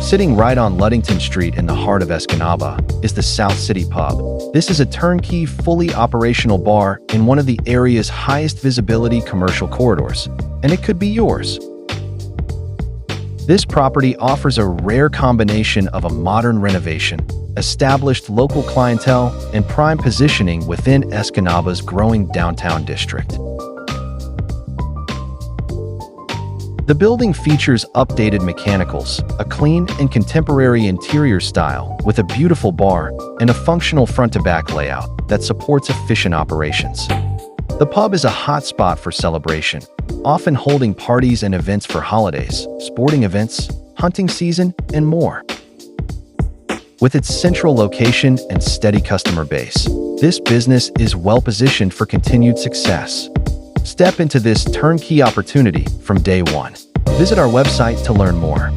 Sitting right on Ludington Street in the heart of Escanaba is the South City Pub. This is a turnkey, fully operational bar in one of the area's highest visibility commercial corridors, and it could be yours. This property offers a rare combination of a modern renovation, established local clientele, and prime positioning within Escanaba's growing downtown district. The building features updated mechanicals, a clean and contemporary interior style with a beautiful bar, and a functional front-to-back layout that supports efficient operations. The pub is a hotspot for celebration, often holding parties and events for holidays, sporting events, hunting season, and more. With its central location and steady customer base, this business is well-positioned for continued success. Step into this turnkey opportunity from day one. Visit our website to learn more.